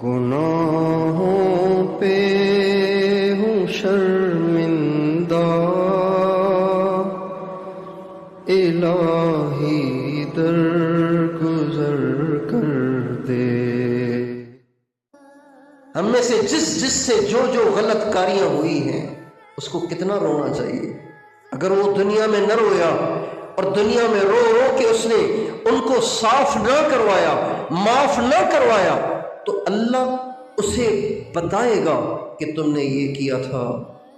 گناہوں پہ ہوں شرمندہ، الہی درگزر کر دے۔ ہم میں سے جس سے جو غلط کاریاں ہوئی ہیں اس کو کتنا رونا چاہیے۔ اگر وہ دنیا میں نہ رویا اور دنیا میں رو کے اس نے ان کو صاف نہ کروایا، معاف نہ کروایا، تو اللہ اسے بتائے گا کہ تم نے یہ کیا تھا،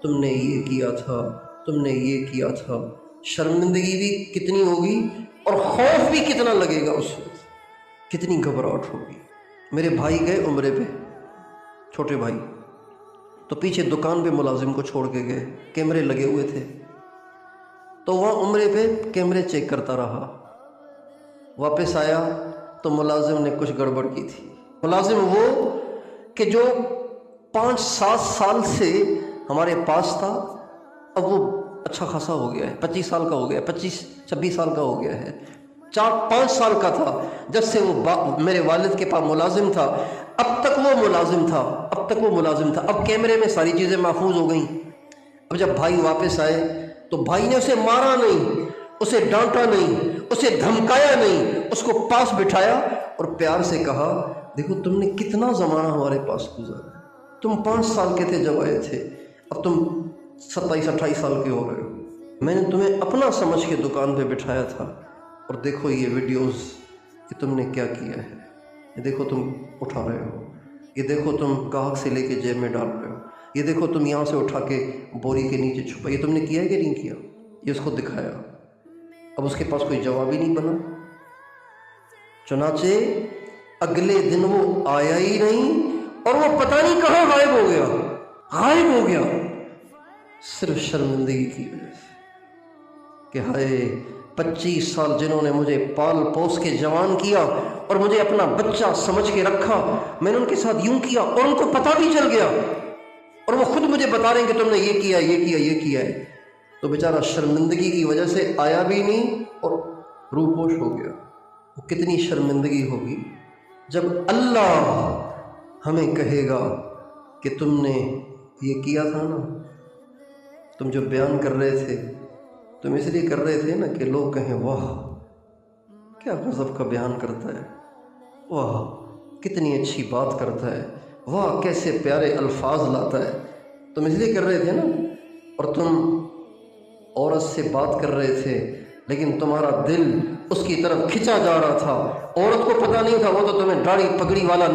تم نے یہ کیا تھا، تم نے یہ کیا تھا۔ شرمندگی بھی کتنی ہوگی اور خوف بھی کتنا لگے گا، اس وقت کتنی گھبراہٹ ہوگی۔ میرے بھائی گئے عمرے پہ، چھوٹے بھائی، تو پیچھے دکان پہ ملازم کو چھوڑ کے گئے، کیمرے لگے ہوئے تھے، تو وہاں عمرے پہ کیمرے چیک کرتا رہا۔ واپس آیا تو ملازم نے کچھ گڑبڑ کی تھی۔ ملازم وہ کہ جو 5-7 سال سے ہمارے پاس تھا، اب وہ اچھا خاصا ہو گیا ہے، 25 سال کا ہو گیا ہے، 25-26 سال کا ہو گیا ہے۔ 4-5 سال کا تھا جب سے وہ میرے والد کے پاس ملازم تھا، اب تک وہ ملازم تھا۔ اب کیمرے میں ساری چیزیں محفوظ ہو گئیں۔ اب جب بھائی واپس آئے تو بھائی نے اسے مارا نہیں، اسے ڈانٹا نہیں، اسے دھمکایا نہیں، اس کو پاس بٹھایا اور پیار سے کہا، دیکھو تم نے کتنا زمانہ ہمارے پاس گزارا، تم 5 سال کے تھے جب آئے تھے، اب تم 27-28 سال کے ہو رہے ہو۔ میں نے تمہیں اپنا سمجھ کے دکان پہ بٹھایا تھا، اور دیکھو یہ ویڈیوز کہ تم نے کیا کیا ہے، یہ دیکھو تم اٹھا رہے ہو، یہ دیکھو تم گاہک سے لے کے جیب میں ڈال رہے ہو، یہ دیکھو تم یہاں سے اٹھا کے بوری کے نیچے چھپا، یہ تم نے کیا ہے کہ نہیں کیا؟ یہ اس کو دکھایا۔ اب اس کے پاس کوئی جواب ہی نہیں بنا، چنانچہ اگلے دن وہ آیا ہی نہیں، اور وہ پتہ نہیں کہاں غائب ہو گیا، صرف شرمندگی کی وجہ سے کہ ہائے 25 سال جنہوں نے مجھے پال پوس کے جوان کیا اور مجھے اپنا بچہ سمجھ کے رکھا، میں نے ان کے ساتھ یوں کیا اور ان کو پتہ بھی چل گیا، اور وہ خود مجھے بتا رہے ہیں کہ تم نے یہ کیا ہے، تو بیچارہ شرمندگی کی وجہ سے آیا بھی نہیں اور روپوش ہو گیا۔ وہ کتنی شرمندگی ہوگی جب اللہ ہمیں کہے گا کہ تم نے یہ کیا تھا نا، تم جو بیان کر رہے تھے، تم اس لیے کر رہے تھے نا کہ لوگ کہیں واہ کیا غضب کا بیان کرتا ہے، واہ کتنی اچھی بات کرتا ہے، واہ کیسے پیارے الفاظ لاتا ہے، تم اس لیے کر رہے تھے نا۔ اور تم عورت سے بات کر رہے تھے لیکن تمہارا دل اس کی طرف کھنچا جا رہا تھا، عورت کو پتہ نہیں تھا، وہ تو تمہیں داڑھی پگڑی والا